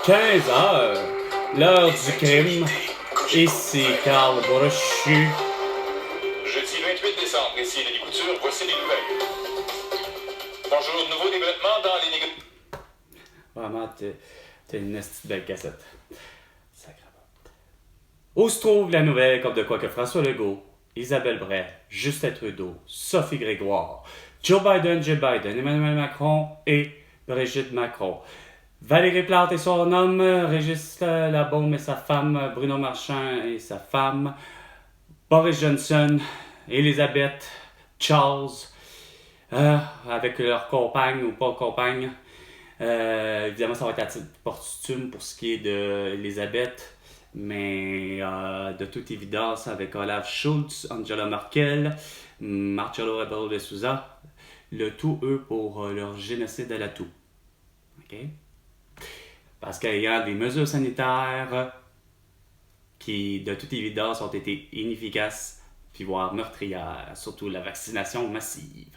15 heures, l'heure du crime. Ici Carl Brochu. Jeudi 28 décembre, ici Denis Couture, voici les nouvelles. Bonjour, nouveau développement dans les négociations. Vraiment, t'es une petite belle cassette. Sacrément. Où se trouve la nouvelle comme de quoi que François Legault, Isabelle Bray, Justin Trudeau, Sophie Grégoire, Joe Biden, Emmanuel Macron et Brigitte Macron. Valérie Plante et son homme, Régis Labaume et sa femme, Bruno Marchand et sa femme, Boris Johnson, Elisabeth, Charles, avec leur compagne ou pas compagne. Évidemment, ça va être à titre posthume pour ce qui est d'Elisabeth, mais de toute évidence, avec Olaf Scholz, Angela Merkel, Marcelo Rebelo de Sousa, le tout, eux, pour leur génocide à la toux. OK? Parce qu'il y a des mesures sanitaires qui, de toute évidence, ont été inefficaces, puis voire meurtrières, surtout la vaccination massive.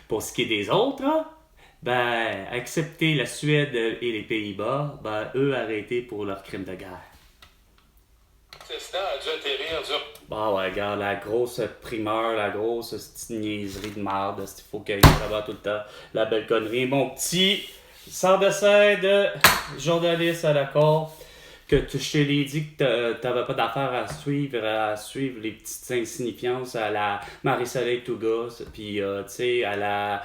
Pour ce qui est des autres, ben, excepté la Suède et les Pays-Bas, ben, eux arrêtés pour leurs crimes de guerre. Tesla a dû atterrir dur. Bon, ouais, regarde, la grosse primeur, la grosse petite niaiserie de merde, il faut qu'il y ait vraiment tout le temps la belle connerie. Mon petit sans dessin de journaliste à la cour, que je te l'ai dit que t'avais pas d'affaire à suivre les petites insignifiances à la Marie-Soleil Touga, puis tu sais, à la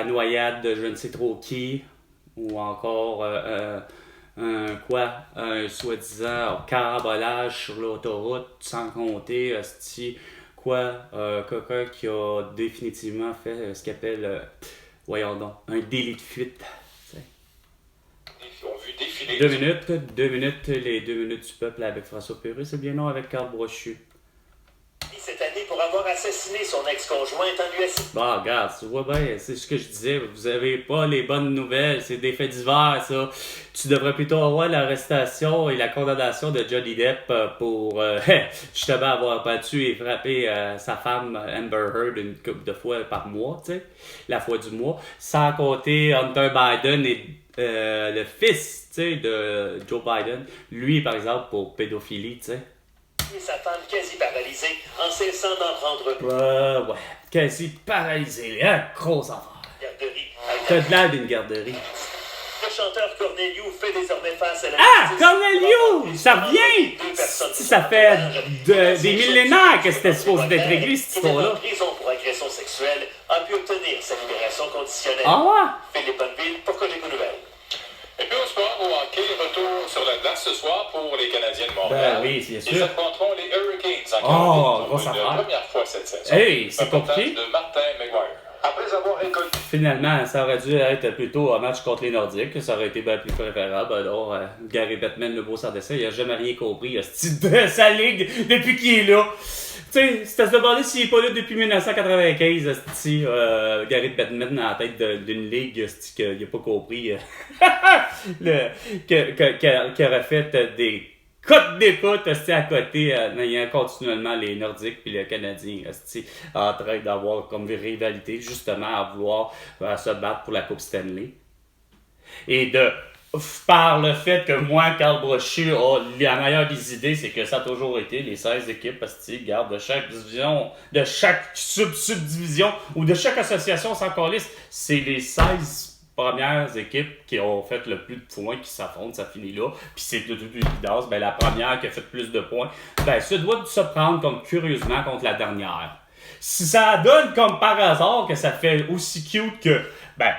noyade de je ne sais trop qui, ou encore un soi-disant carambolage sur l'autoroute, sans compter, quelqu'un qui a définitivement fait ce qu'il appelle, voyons donc, un délit de fuite. Ils ont vu défiler. 2 minutes, les 2 minutes du peuple avec François Pérus, c'est bien non avec Carl Brochu. Cette année pour avoir assassiné son ex-conjointe en lui assistant. Bah, regarde, tu vois bien, c'est ce que je disais, vous avez pas les bonnes nouvelles, c'est des faits divers, ça. Tu devrais plutôt avoir l'arrestation et la condamnation de Johnny Depp pour justement avoir battu et frappé sa femme Amber Heard une couple de fois par mois, tu sais, la fois du mois, sans compter Hunter Biden et le fils, tu sais, de Joe Biden, lui, par exemple, pour pédophilie, tu sais. Et sa femme quasi paralysée en cessant d'en prendre Ouais, quasi paralysé, hein, grosse affaire. garderie. T'as de l'air d'une garderie. Le chanteur Corneliu fait désormais face à la Ah, justice. Corneliu! Ça revient! Ça fait des millénaires que c'était supposé d'être réglé, cette Qui était en histoire-là. prison pour agression sexuelle a pu obtenir sa libération conditionnelle. Ah Philippe Bonneville pour Cogeco Nouvelles. Et puis au sport, au hockey, retour sur la glace ce soir pour les Canadiens de ouais? Montréal. Ben oui, c'est Ils sûr. affronteront les Hurricanes en Caroline grosse pour une affaire. première fois cette saison. Hey, c'est Reportage compliqué. de Martin McGuire. Après avoir récolté Finalement, ça aurait dû être plutôt un match contre les Nordiques, ça aurait été bien plus préférable. Alors, Gary Bettman, le beau sans dessin, il a jamais rien compris de sa ligue depuis qu'il est là. Tu sais, c'est à se demander s'il est pas là depuis 1995, Gary Bettman à la tête d'une ligue qu'il n'a pas compris qui aurait fait des cotes d'écoute à côté, en ayant continuellement les Nordiques puis le Canadien en train d'avoir comme rivalité justement à vouloir se battre pour la Coupe Stanley. Et par le fait que moi, Carl Brochu, la meilleure des idées, c'est que ça a toujours été les 16 équipes, parce que garde de chaque division, de chaque subdivision ou de chaque association sans calice, c'est les 16 premières équipes qui ont fait le plus de points qui s'affrontent, ça finit là. Puis c'est de toute évidence, ben, la première qui a fait plus de points, ben, ça doit se prendre comme curieusement contre la dernière. Si ça donne comme par hasard que ça fait aussi cute que, ben,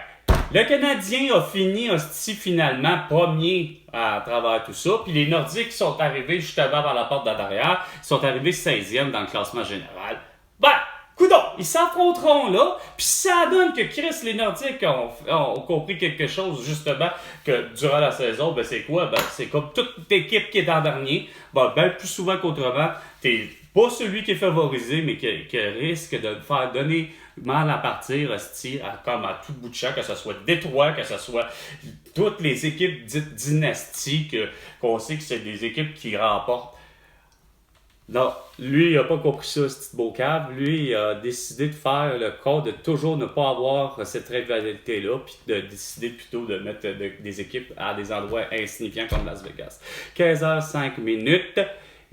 le Canadien a fini finalement premier à travers tout ça. Puis les Nordiques sont arrivés justement par la porte de derrière. Ils sont arrivés 16e dans le classement général. Ben, coudonc, ils s'affronteront là. Puis ça donne que Chris, les Nordiques ont compris quelque chose justement que durant la saison, ben c'est quoi? Ben c'est comme toute équipe qui est en dernier. Ben plus souvent qu'autrement, t'es pas celui qui est favorisé, mais qui risque de faire donner mal à partir comme à tout bout de champ, que ce soit Détroit, que ce soit toutes les équipes dites dynastiques, qu'on sait que c'est des équipes qui remportent Non, lui, il n'a pas compris ça, ce petit beau cave. Lui, il a décidé de faire le code de toujours ne pas avoir cette rivalité-là, puis de décider plutôt de mettre des équipes à des endroits insignifiants comme Las Vegas. 15h05.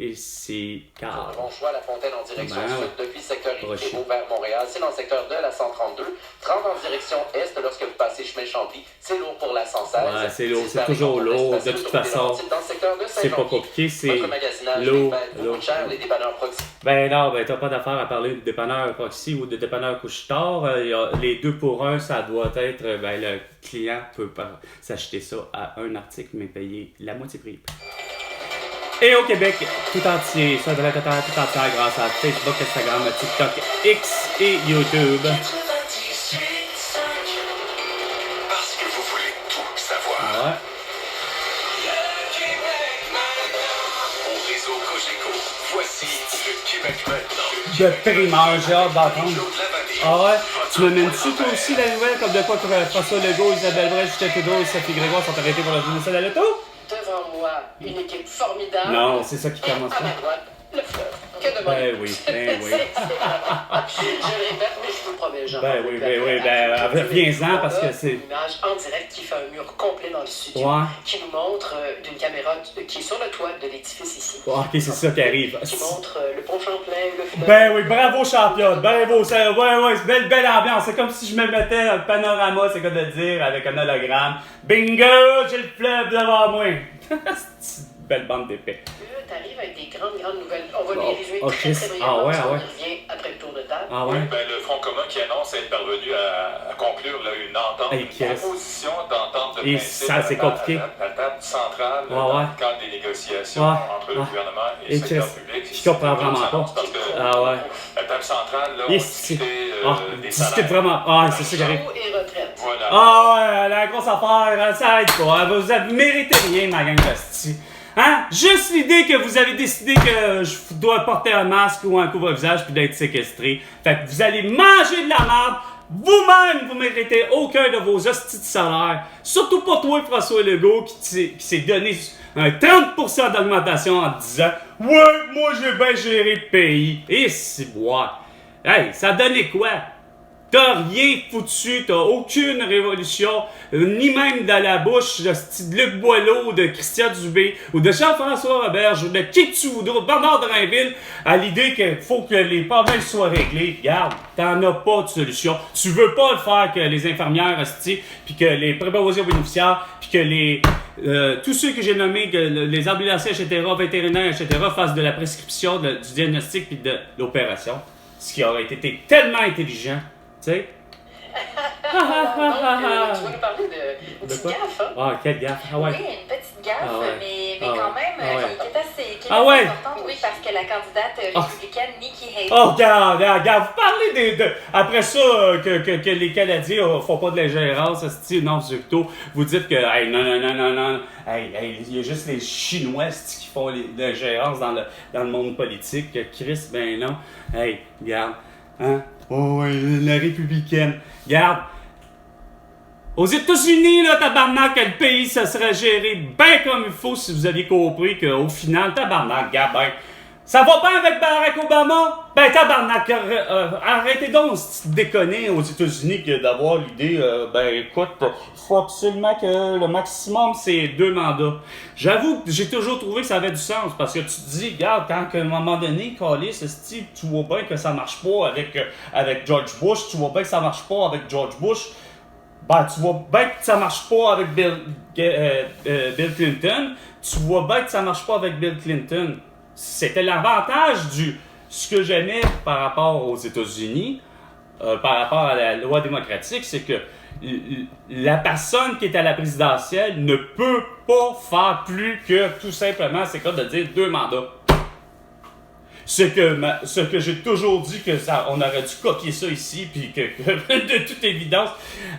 Et c'est Un bon choix, La Fontaine en direction sud, depuis le secteur Rocher. Rivière vers Montréal. C'est dans le secteur de la 132. 30 en direction est, lorsque vous passez chemin Champy. C'est lourd pour la 116. Ouais, c'est lourd, c'est toujours lourd. De toute façon, c'est pas compliqué, c'est lourd. Les dépanneurs Proxy. Ben non, ben t'as pas d'affaire à parler de dépanneur Proxy ou de dépanneur Couche-Tard. Les 2 pour 1, ça doit être, ben le client peut s'acheter ça à un article, mais payer la moitié prix. Et au Québec, tout entier, ça devrait être tout entier grâce à Facebook, Instagram, TikTok, X et YouTube. Parce que vous voulez tout savoir. Ouais. Au réseau Cogeco, voici le Québec maintenant. De primeur, j'ai hâte d'entendre. Ah ouais? Tu me mènes-tu toi aussi la nouvelle comme de quoi que François Legault, Isabelle Brel, Justin Trudeau et Sophie Grégoire sont arrêtés pour la journée de l'auto? Devant moi, une équipe formidable. Non, c'est ça qui commence À pas. ma droite, le fleuve. Que demander? Ben oui, ben oui. Je le répète, mais je vous le promets, Jean. Ben oui, reviens-en parce que c'est... Une image en direct qui fait un mur complet dans le studio, Ouais. qui nous montre d'une caméra qui est sur le toit de l'édifice ici. Ok, c'est ça qui arrive. Qui montre le pont Champlain, le fleuve. Ben oui, bravo championne, bravo, ouais, c'est belle ambiance, c'est comme si je me mettais un panorama, c'est quoi de dire, avec un hologramme. Bingo, j'ai le fleuve devant moi. C'est une belle bande d'épais. T'arrives avec des grandes nouvelles. On va Bon, les résumer ok. très brièvement. Ah ouais. On revient après le tour de table. Ah ouais? Ben, le Front commun qui annonce être parvenu à conclure là, une entente, Hey, une proposition d'entente de Et principe ça, c'est compliqué. à la table centrale Ouais, dans ouais. le cadre des négociations Ouais, entre le ouais. gouvernement et Et le secteur Chris, public. je comprends vraiment pas. Parce que Ah ouais. la table centrale, là, on Et discutait des discute salaires. vraiment. Ah, c'est ça qui arrive. Impôts et retraite. Voilà. Ah ouais, la grosse affaire, ça aide pas. Vous méritez rien, ma gang de Hein? Juste l'idée que vous avez décidé que je dois porter un masque ou un couvre-visage puis d'être séquestré. Fait que vous allez manger de la merde. Vous-même, vous méritez aucun de vos hosties de salaire. Surtout pas toi, François Legault, qui s'est donné un 30% d'augmentation en disant « Ouais, moi j'ai bien géré le pays. » Et c'est boire. Hey, ça donnait quoi? T'as rien foutu, t'as aucune révolution, ni même dans la bouche de Luc Boileau, de Christian Dubé, ou de Jean-François Roberge, ou de qui tu voudras, Bernard Drainville, à l'idée qu'il faut que les problèmes soient réglés. Regarde, t'en as pas de solution. Tu veux pas le faire que les infirmières, puis que les préposés aux bénéficiaires, puis que tous ceux que j'ai nommés, que les ambulanciers, etc., vétérinaires, etc., fassent de la prescription, du diagnostic, puis de l'opération. Ce qui aurait été tellement intelligent. Tu sais? Tu vas nous parler de petite gaffe, hein? Ah, quelle gaffe! Ah ouais! Oui, une petite gaffe, Ah ouais. mais Ah quand ouais. même, Ah ouais. qui est assez Ah ouais. importante, oui, parce que la candidate républicaine Nikki Haley. Oh, regarde! Vous parlez après ça, que les Canadiens font pas de l'ingérence, non, c'est plutôt, vous dites que, hey, non, hey, il y a juste les Chinois qui font de l'ingérence dans le monde politique, Chris, ben non. Hey, regarde, hein? Oh, ouais, la républicaine. Regarde. Aux États-Unis, là, tabarnak, le pays, ça serait géré bien comme il faut si vous aviez compris qu'au final, tabarnak, regarde, ben, ça va bien avec Barack Obama? Ben, tabarnak, arrêtez donc de déconner aux États-Unis que d'avoir l'idée, ben, écoute, il faut absolument que le maximum, c'est 2 mandats. J'avoue que j'ai toujours trouvé que ça avait du sens, parce que tu te dis, regarde, quand à un moment donné, Callis, tu vois bien que ça marche pas avec George Bush, tu vois bien que ça marche pas avec George Bush, ben, tu vois bien que ça marche pas avec Bill Clinton, tu vois bien que ça marche pas avec Bill Clinton. C'était l'avantage ce que j'aimais par rapport aux États-Unis, par rapport à la loi démocratique, c'est que la personne qui est à la présidentielle ne peut pas faire plus que tout simplement, c'est comme de dire 2 mandats. Ce que j'ai toujours dit on aurait dû copier ça ici, puis que de toute évidence,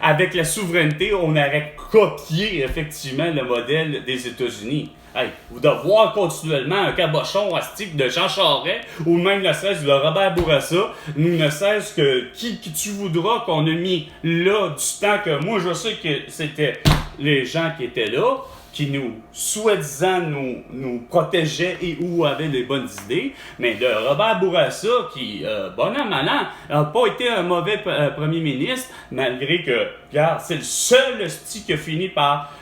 avec la souveraineté, on aurait copié effectivement le modèle des États-Unis. Hey, vous devez voir continuellement un cabochon à ce type de Jean Charest, ou même ne serait-ce de Robert Bourassa, nous ne serait-ce que qui tu voudras qu'on a mis là du temps que moi je sais que c'était les gens qui étaient là, qui nous, soi-disant, nous protégeait et ou avait les bonnes idées, mais de Robert Bourassa, qui, bon an, mal an, n'a pas été un mauvais premier ministre, malgré que, regarde, c'est le seul hostie qui a fini par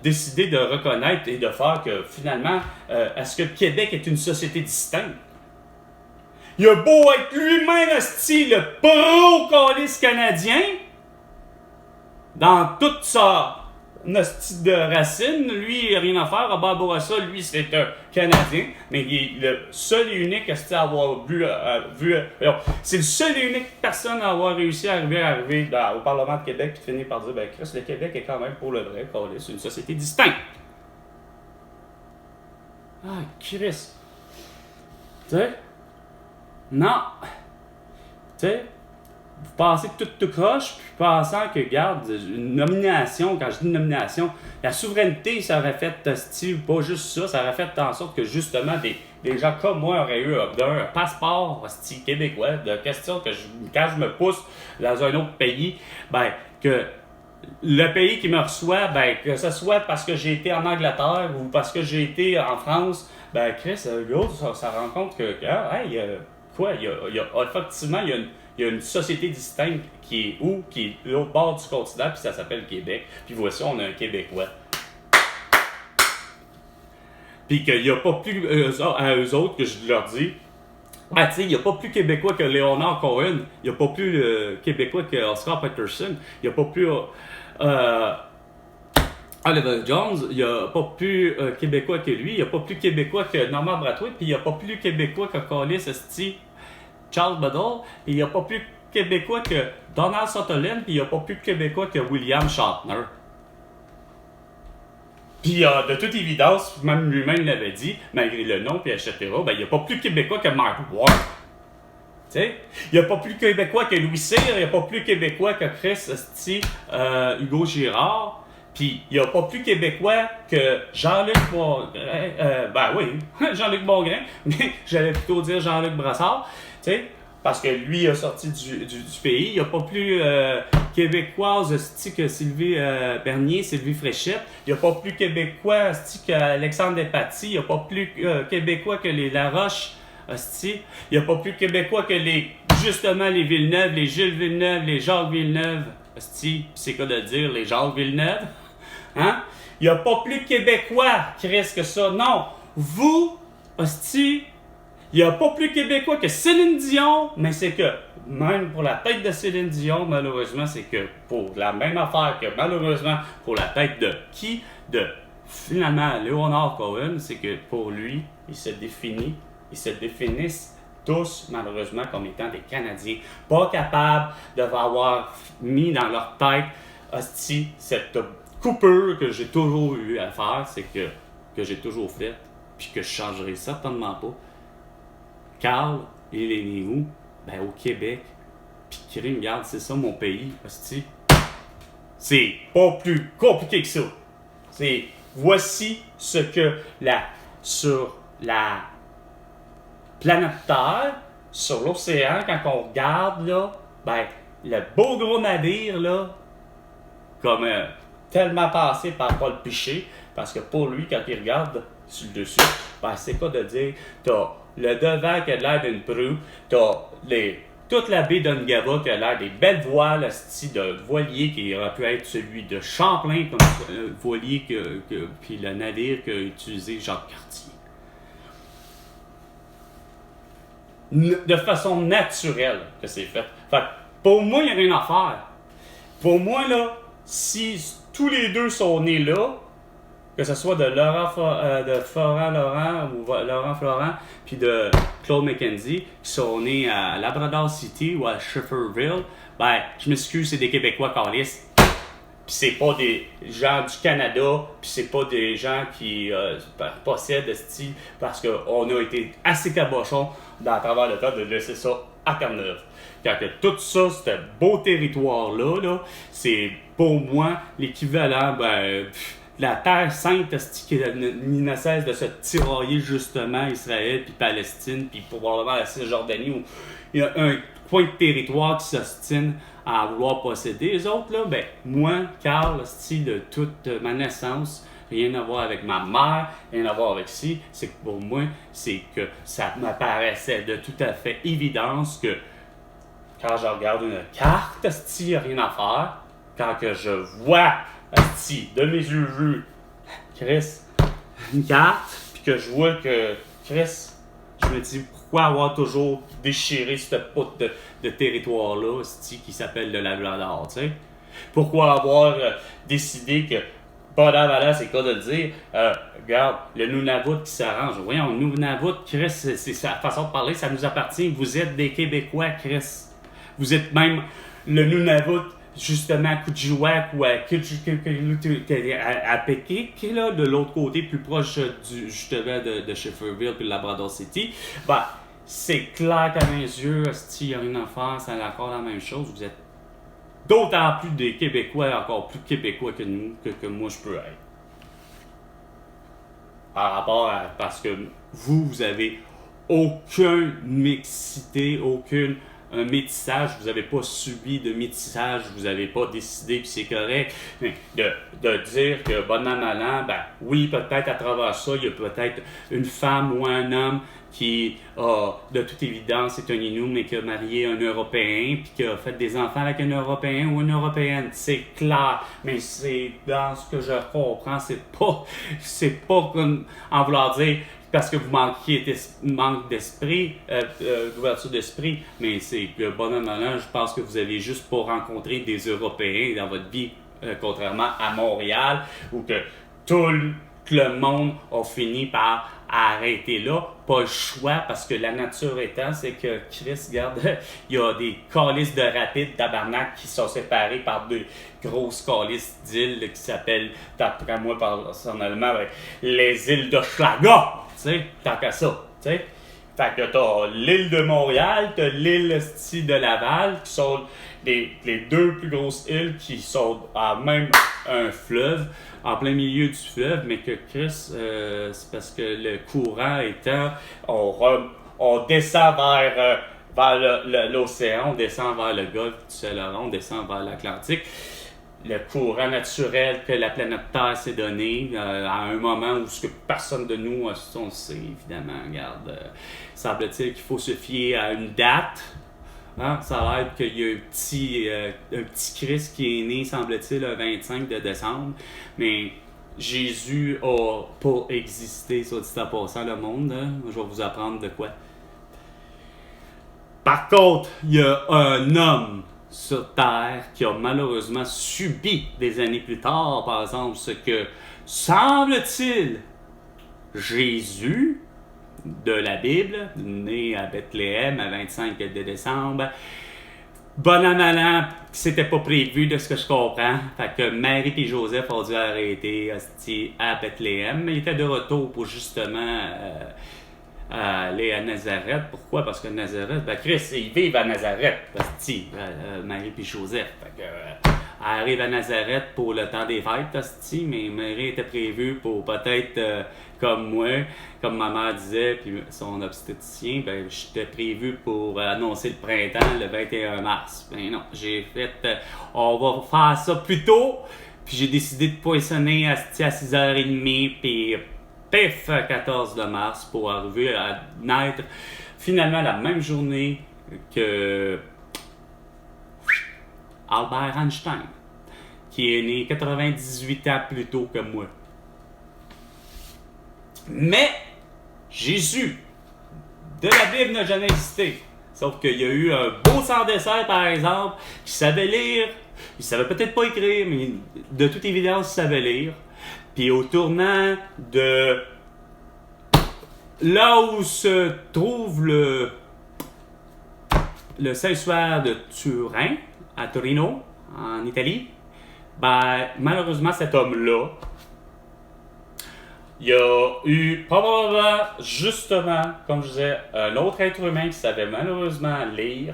décider de reconnaître et de faire que, finalement, est-ce que le Québec est une société distincte? Il a beau être lui-même, hostie, le pro-calice canadien, dans toute sa hostie de racine, lui, il n'a rien à faire. Robert Bourassa, lui, c'est un Canadien, mais il est le seul et unique à avoir vu. C'est le seul et unique personne à avoir réussi à arriver au Parlement de Québec et finir par dire, ben Chris, le Québec est quand même pour le vrai, c'est une société distincte. Ah, Chris. Tu sais? Non. Tu sais? Vous pensez que tout croche, puis pensant que, regarde, une nomination, quand je dis nomination, la souveraineté, ça aurait fait, pas juste ça, ça aurait fait en sorte que, justement, des gens comme moi auraient eu un passeport, québécois, de question que, quand je me pousse dans un autre pays, ben, que le pays qui me reçoit, ben, que ce soit parce que j'ai été en Angleterre ou parce que j'ai été en France, ben, Chris, l'autre, ça rend compte que, hey, effectivement, il y a une société distincte qui est où? Qui est l'autre bord du continent, puis ça s'appelle Québec. Puis voici, on a un Québécois. Puis qu'il n'y a pas plus à eux autres que je leur dis, ben, tu sais, il n'y a pas plus Québécois que Leonard Cohen, il n'y a pas plus Québécois que Oscar Peterson, il n'y a pas plus Oliver Jones, il n'y a pas plus Québécois que lui, il n'y a pas plus Québécois que Norman Brathwaite, puis il n'y a pas plus Québécois que Callis Esti Charles Bedell, et il n'y a pas plus Québécois que Donald Sutherland, puis il n'y a pas plus Québécois que William Shatner. Puis de toute évidence, même lui-même l'avait dit, malgré le nom, puis etc., ben, il n'y a pas plus Québécois que Mark Ward. Tu sais? Il n'y a pas plus Québécois que Louis Cyr, il n'y a pas plus Québécois que Chris Esti, Hugo Girard. Puis, il n'y a pas plus Québécois que Jean-Luc Mongrain. Ben oui, Jean-Luc Mongrain, mais j'allais plutôt dire Jean-Luc Brassard, tu sais, parce que lui a sorti du pays. Il n'y a pas plus québécoise que Sylvie Bernier, Sylvie Fréchette. Il n'y a pas plus québécois qu'Alexandre Despatie. Il n'y a pas plus québécois que les Laroche. Il n'y a pas plus québécois que justement les Villeneuve, les Gilles Villeneuve, les Jacques Villeneuve. C'est quoi de dire les Jacques Villeneuve? Hein? Il n'y a pas plus québécois qui reste que ça. Non. Vous, il n'y a pas plus québécois que Céline Dion, mais c'est que, même pour la tête de Céline Dion, malheureusement, c'est que pour la même affaire que, malheureusement, pour la tête de qui? De, finalement, Leonard Cohen, c'est que pour lui, ils se définissent tous, malheureusement, comme étant des Canadiens, pas capables d'avoir mis dans leur tête, cette coupure que j'ai toujours eu à faire, c'est que j'ai toujours fait, puis que je changerai certainement pas. Carl, il est né où? Ben, au Québec. Puis crime, regarde, c'est ça mon pays, hostie. C'est pas plus compliqué que ça. C'est, voici ce que sur la planète Terre, sur l'océan, quand on regarde, là, ben, le beau gros navire, là, comme tellement passé par Paul Piché, parce que pour lui, quand il regarde sur le dessus, ben, c'est quoi de dire, t'as le devant qui a l'air d'une proue, t'as toute la baie d'Ungava qui a l'air des belles voiles, style de voilier qui aurait pu être celui de Champlain, comme voilier puis le navire qu'a utilisé Jacques Cartier. De façon naturelle que c'est fait. Fait que pour moi, il n'y a rien à faire. Pour moi, là, si tous les deux sont nés là, que ce soit de Florent Laurent ou Laurent Florent, puis de Claude McKenzie, qui sont nés à Labrador City ou à Schefferville, ben, je m'excuse, c'est des Québécois câlisses. Puis c'est pas des gens du Canada, puis c'est pas des gens qui possèdent de style, parce qu'on a été assez cabochons à travers le temps de laisser ça à Terre-Neuve. Quand que tout ça, ce beau territoire-là, là, c'est pour moi l'équivalent, ben, la Terre Sainte, qui ne cesse de se tirailler justement Israël, puis Palestine, puis probablement la Cisjordanie, où il y a un coin de territoire qui s'ostine à vouloir posséder. Les autres, là, ben, moi, Carl, de toute ma naissance, rien à voir avec ma mère, rien à voir avec ci. C'est que pour moi, c'est que ça me paraissait de tout à fait évidence que quand je regarde une carte, il n'y a rien à faire. Quand que je vois, de mes yeux vus, Chris, une carte, puis que je vois que Chris, je me dis pourquoi avoir toujours déchiré cette poutre de territoire-là, qui s'appelle le Labrador, tu sais? Pourquoi avoir décidé que, pas d'avalant, c'est quoi de le dire, regarde, le Nunavut qui s'arrange. Voyons, Nunavut, Chris, c'est sa façon de parler, ça nous appartient. Vous êtes des Québécois, Chris. Vous êtes même le Nunavut, justement, à Kuujjuaq ou à Pequik, là, de l'autre côté, plus proche justement de Schefferville puis Labrador City. Ben, c'est clair qu'à mes yeux, il n'y a rien à faire, c'est encore la même chose. Vous êtes d'autant plus des Québécois, encore plus Québécois que nous, que moi je peux être. Par rapport à. Parce que vous avez aucune mixité, aucun métissage, vous n'avez pas subi de métissage, vous n'avez pas décidé que c'est correct. De dire que bon an, mal an, ben oui, peut-être à travers ça, il y a peut-être une femme ou un homme qui, de toute évidence, est un Inuit, mais qui a marié un Européen, puis qui a fait des enfants avec un Européen ou une Européenne. C'est clair, mais c'est dans ce que je comprends, c'est pas comme en vouloir dire parce que vous manque d'esprit, d'ouverture d'esprit, mais c'est que bon an, mal an, je pense que vous avez juste pas rencontré des Européens dans votre vie, contrairement à Montréal, où que tout le monde a fini par arrêter là. Pas le choix, parce que la nature étant, c'est que Chris, regarde, il y a des calices de rapides tabarnak qui sont séparés par deux grosses calices d'îles qui s'appellent, d'après moi personnellement, les îles de Schlaga. Tu sais, tant qu'à ça, tu sais. Fait que t'as l'île de Montréal, t'as l'île de Laval, qui sont les deux plus grosses îles qui sont à même un fleuve, en plein milieu du fleuve, mais que Chris, c'est parce que le courant étant, on descend vers l'océan, on descend vers le golfe du Saint-Laurent, on descend vers l'Atlantique. Le courant naturel que la planète Terre s'est donné à un moment où ce que personne de nous, on le sait, évidemment, regarde, semble-t-il qu'il faut se fier à une date. Hein? Ça a l'air qu'il y a un petit Christ qui est né, semble-t-il, le 25 de décembre, mais Jésus a pas existé, soit dit en passant, le monde. Hein? Je vais vous apprendre de quoi. Par contre, il y a un homme sur Terre qui a malheureusement subi des années plus tard, par exemple, ce que semble-t-il Jésus de la Bible, né à Bethléem à 25 de décembre. Bon an, mal an, c'était pas prévu de ce que je comprends. Fait que Marie et Joseph ont dû arrêter à Bethléem, mais ils étaient de retour pour justement aller à Nazareth. Pourquoi? Parce que Nazareth, ben Christ, ils vivent à Nazareth, Marie et Joseph. Fait que, elle arrive à Nazareth pour le temps des fêtes, mais Marie était prévue pour peut-être, comme moi, comme ma mère disait, puis son obstétricien, ben j'étais prévu pour annoncer le printemps le 21 mars. Ben non, j'ai fait, on va faire ça plus tôt, puis j'ai décidé de poinçonner à 6h30, puis pif, 14 de mars, pour arriver à naître finalement la même journée que Albert Einstein, qui est né 98 ans plus tôt que moi. Mais Jésus, de la Bible, n'a jamais existé. Sauf qu'il y a eu un beau sans-dessert, par exemple, qui savait lire. Il savait peut-être pas écrire, mais de toute évidence, il savait lire. Puis au tournant de là où se trouve le Sanctuaire de Turin, à Torino, en Italie, ben, malheureusement, cet homme-là, il y a eu probablement, justement, comme je disais, un autre être humain qui savait malheureusement lire,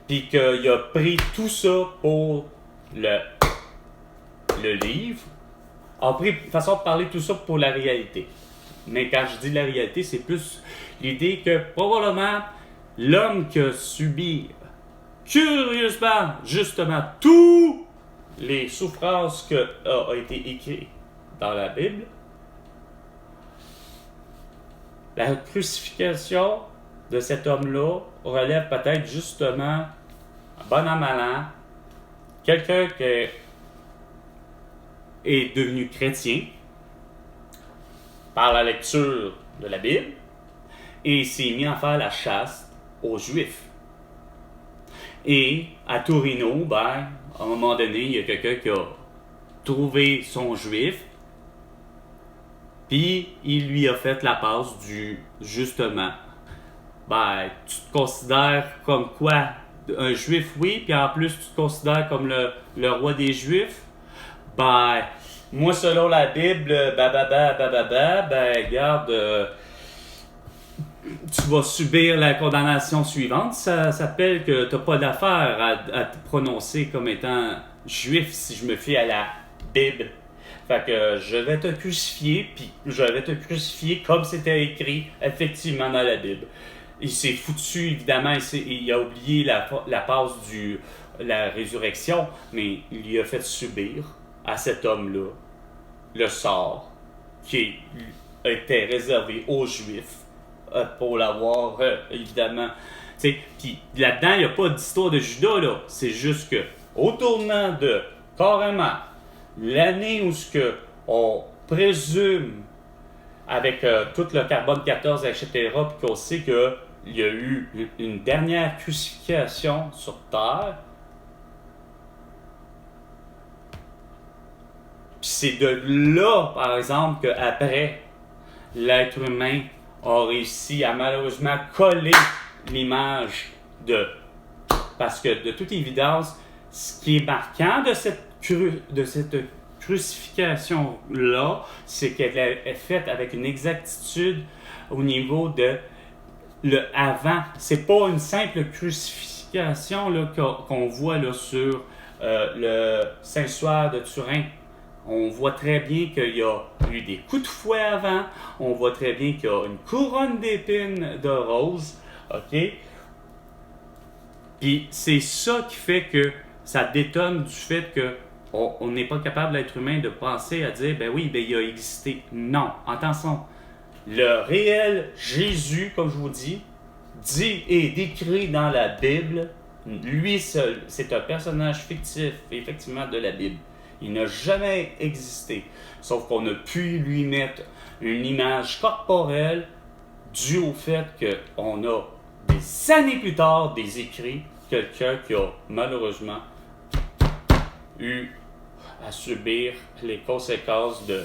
puis qu'il a pris tout ça pour le livre, a pris façon de parler tout ça pour la réalité. Mais quand je dis la réalité, c'est plus l'idée que probablement l'homme qui a subi curieusement, justement, toutes les souffrances qui ont été écrites dans la Bible, la crucifixion de cet homme-là relève peut-être justement, bon an mal an, quelqu'un qui est devenu chrétien par la lecture de la Bible et s'est mis à faire la chasse aux Juifs. Et à Torino, à un moment donné, il y a quelqu'un qui a trouvé son Juif, puis il lui a fait la passe du justement. Tu te considères comme quoi? Un Juif, oui, puis en plus tu te considères comme le roi des Juifs? Moi, selon la Bible, regarde, tu vas subir la condamnation suivante. Ça s'appelle que tu n'as pas d'affaire à te prononcer comme étant juif si je me fie à la Bible. Fait que je vais te crucifier, puis je vais te crucifier comme c'était écrit effectivement dans la Bible. Il s'est foutu, évidemment, il a oublié la passe de la résurrection, mais il lui a fait subir à cet homme-là le sort qui était réservé aux Juifs pour l'avoir, évidemment. Puis là-dedans, il n'y a pas d'histoire de Judas, là. C'est juste que au tournant de, carrément, l'année où on présume, avec tout le carbone 14, etc., puis qu'on sait qu'il y a eu une dernière crucifixion sur Terre, puis c'est de là, par exemple, qu'après, l'être humain a réussi à malheureusement coller l'image de... Parce que, de toute évidence, ce qui est marquant de cette crucifixion-là, c'est qu'elle est faite avec une exactitude au niveau de le avant. C'est pas une simple crucifixion là, qu'on voit là, sur le Saint-Suaire de Turin. On voit très bien qu'il y a eu des coups de fouet avant. On voit très bien qu'il y a une couronne d'épines de rose. OK? Puis c'est ça qui fait que ça détonne du fait qu'on n'est pas capable, l'être humain, de penser à dire, il a existé. Non, attention. Le réel Jésus, comme je vous dis et décrit dans la Bible, lui seul, c'est un personnage fictif, effectivement, de la Bible. Il n'a jamais existé. Sauf qu'on a pu lui mettre une image corporelle due au fait qu'on a, des années plus tard, des écrits, quelqu'un qui a malheureusement eu à subir les conséquences de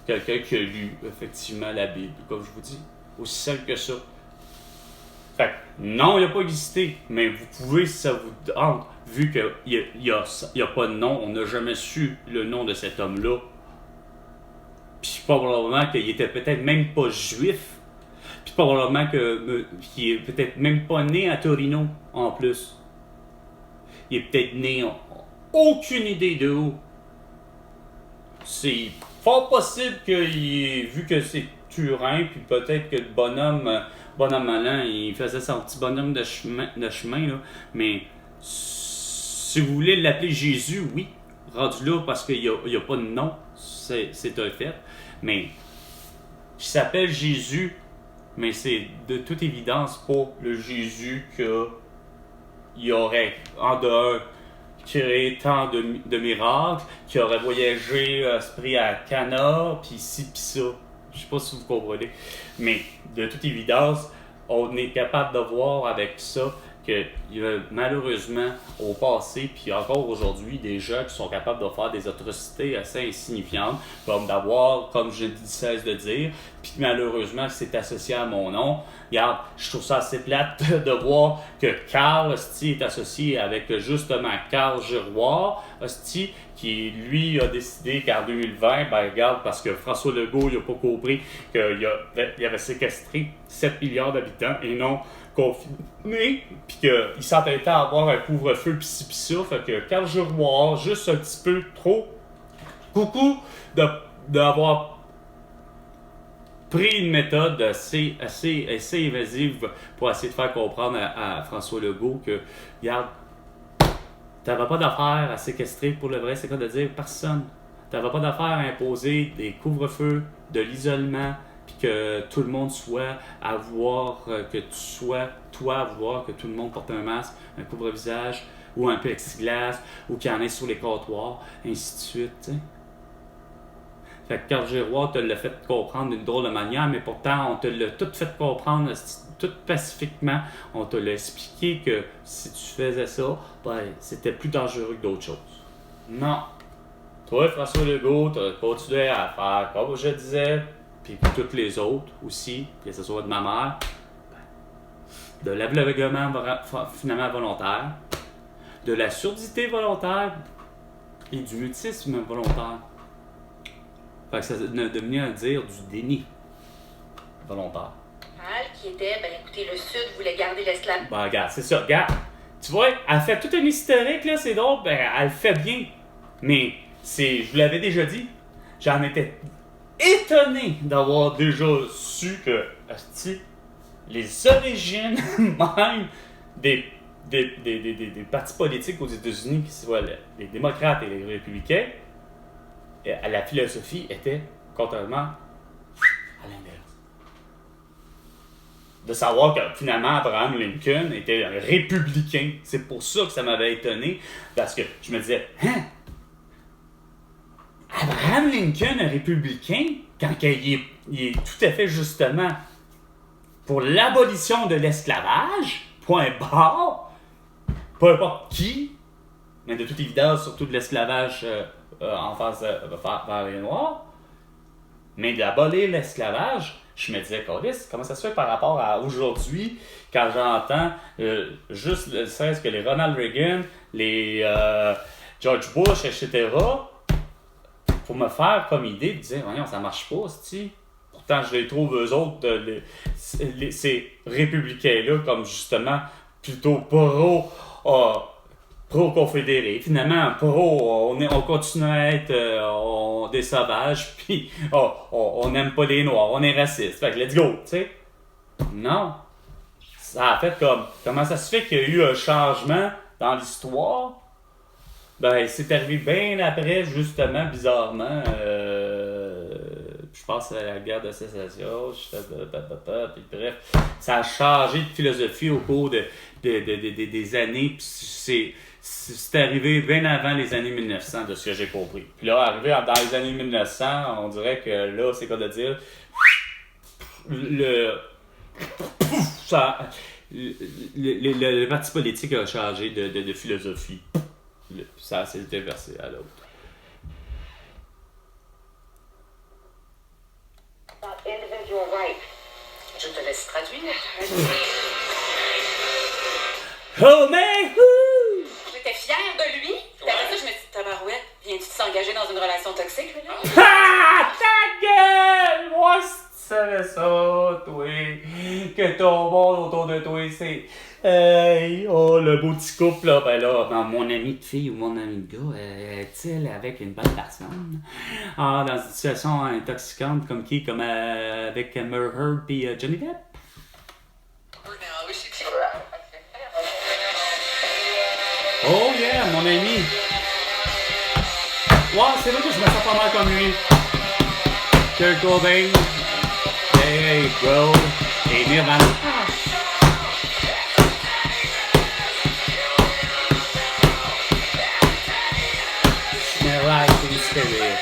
quelqu'un qui a lu effectivement la Bible, comme je vous dis. Aussi simple que ça. Fait que, non, il n'a pas existé, mais vous pouvez, si ça vous tente, vu qu'il n'y a pas de nom, on n'a jamais su le nom de cet homme-là. Puis probablement qu'il était peut-être même pas juif. Puis probablement qu'il est peut-être même pas né à Torino, en plus. Il est peut-être né, aucune idée de où. C'est fort possible qu'il, vu que c'est Turin, puis peut-être que le bonhomme malin, il faisait son petit bonhomme de chemin là. Mais si vous voulez l'appeler Jésus, oui, rendu là, parce qu'il n'y a pas de nom, c'est un fait. Mais il s'appelle Jésus, mais c'est de toute évidence pas le Jésus qu'il aurait en dehors créé tant de miracles, qui aurait voyagé esprit à Cana, puis ci, puis ça. Je sais pas si vous comprenez. Mais de toute évidence, on est capable de voir avec ça qu'il y a malheureusement au passé, puis encore aujourd'hui, des gens qui sont capables de faire des atrocités assez insignifiantes, comme d'avoir, comme je ne cesse de dire, puis malheureusement c'est associé à mon nom. Regarde, je trouve ça assez plate de voir que Carl Hostie est associé avec justement Carl Giroir Hostie, qui lui a décidé qu'en 2020, regarde, parce que François Legault n'a pas compris qu'il avait séquestré 7 milliards d'habitants et non confiné, puis qu'il s'entêtait à avoir un couvre-feu pis ci pis ça, fait que Carl Giroir, juste un petit peu trop coucou d'avoir pris une méthode assez évasive pour essayer de faire comprendre à François Legault que, regarde, t'avais pas d'affaire à séquestrer pour le vrai, c'est quoi de dire personne. T'avais pas d'affaire à imposer des couvre-feux, de l'isolement, puis que tout le monde soit à vouloir que tu sois, toi, à vouloir que tout le monde porte un masque, un couvre-visage, ou un plexiglas, ou qu'il y en ait sur les comptoirs, ainsi de suite, tu sais. Fait que Carl Giroir te l'a fait comprendre d'une drôle de manière, mais pourtant, on te l'a tout fait comprendre, tout pacifiquement. On te l'a expliqué que si tu faisais ça, ben, c'était plus dangereux que d'autres choses. Non. Toi, François Legault, tu as continué à faire comme je disais, puis toutes les autres aussi, que ce soit de ma mère, de l'aveuglement finalement volontaire, de la surdité volontaire et du mutisme volontaire. Fait que ça devenait à dire du déni volontaire. Qui était, écoutez, le Sud voulait garder l'esclavage. Ben, regarde, c'est ça, regarde. Tu vois, elle fait tout un historique, là, c'est drôle, elle le fait bien. Mais, je vous l'avais déjà dit, j'en étais étonné d'avoir déjà su que, les origines même des partis politiques aux États-Unis, qui soient les démocrates et les républicains, la philosophie était contrairement à l'inverse. De savoir que finalement Abraham Lincoln était un républicain, c'est pour ça que ça m'avait étonné, parce que je me disais, Abraham Lincoln, un républicain, quand il est tout à fait justement pour l'abolition de l'esclavage, point barre, peu importe qui, mais de toute évidence, surtout de l'esclavage en face vers les Noirs, mais d'abolir l'esclavage, je me disais, comment ça se fait par rapport à aujourd'hui, quand j'entends juste le sens que les Ronald Reagan, les George Bush, etc., pour me faire comme idée de dire, voyons, ça marche pas, c'ti. Pourtant, je les trouve, eux autres, ces républicains-là, comme justement plutôt pro-confédérés. Finalement, on continue à être des sauvages, puis on n'aime pas les Noirs, on est raciste. Fait que let's go, tu sais. Non. Ça a fait comme... Comment ça se fait qu'il y a eu un changement dans l'histoire? Ben, c'est arrivé bien après, justement, bizarrement. Je pense à la guerre de sécession, puis bref, ça a changé de philosophie au cours des années, puis c'est arrivé bien avant les années 1900, de ce que j'ai compris. Puis là, arrivé dans les années 1900, on dirait que là, c'est quoi de dire, le parti politique a changé de philosophie. Ça s'est inversé à l'autre. Individual right. Je te laisse traduire. Oh mais J'étais fière de lui. Puis après ça, je me suis dit, tabarouette, viens-tu s'engager dans une relation toxique, lui, là? Ah! Ta gueule! Moi, si tu savais ça, toi, que ton monde autour de toi, c'est... le beau petit couple, là, ben là, mon ami de fille ou mon ami de gars, est-il avec une bonne personne? Dans une situation intoxicante comme qui? Comme avec Amber Heard et Johnny Depp? Oh yeah, mon ami! Ouais, c'est vrai que je me sens pas mal comme lui. Kurt Cobain, hey, bro, et Nirvana. Like in spirit.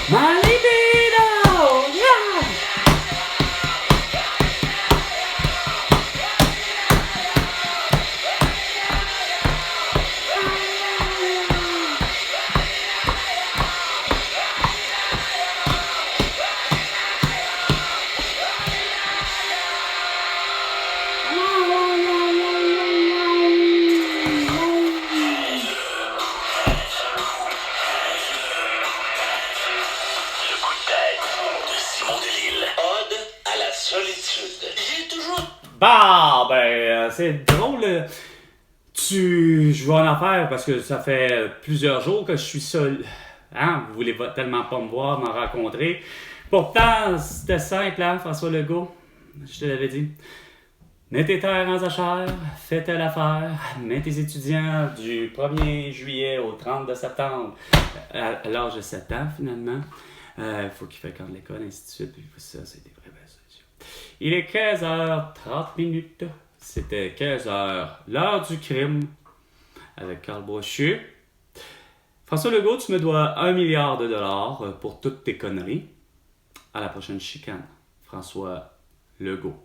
My libido, yeah. Bah, ben, c'est drôle. Je vais en faire parce que ça fait plusieurs jours que je suis seul. Hein? Vous voulez tellement pas me voir, m'en rencontrer. Pourtant, c'était simple, hein, François Legault? Je te l'avais dit. Mets tes terres en jachère, fais telle affaire, mets tes étudiants du 1er juillet au 30 de septembre, à l'âge de 7 ans finalement. Il faut qu'ils fréquentent l'école, ainsi de suite. Puis ça, c'est des vraies belles solutions. Il est 15h30. C'était 15h, l'heure du crime, avec Carl Brochu. François Legault, tu me dois 1 milliard de dollars pour toutes tes conneries. À la prochaine chicane. François Legault.